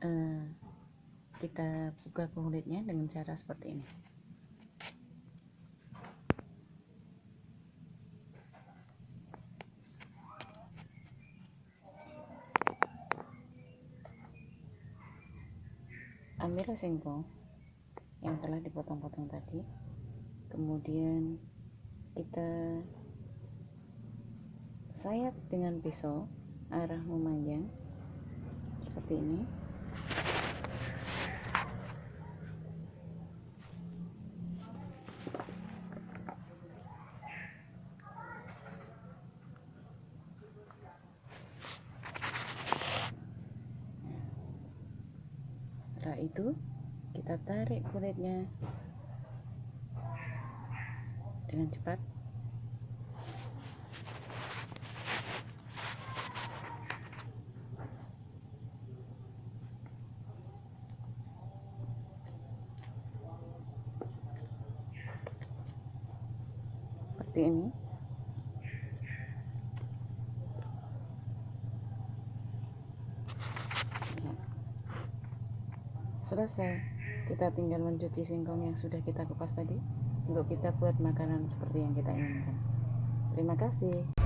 eh, kita buka kulitnya dengan cara seperti ini. Ambil singkong yang telah dipotong-potong tadi, kemudian kita sayat dengan pisau arah memanjang seperti ini. Setelah itu kita tarik kulitnya dengan cepat. Seperti ini. Selesai, kita tinggal mencuci singkong yang sudah kita kupas tadi untuk kita buat makanan seperti yang kita inginkan. Terima kasih.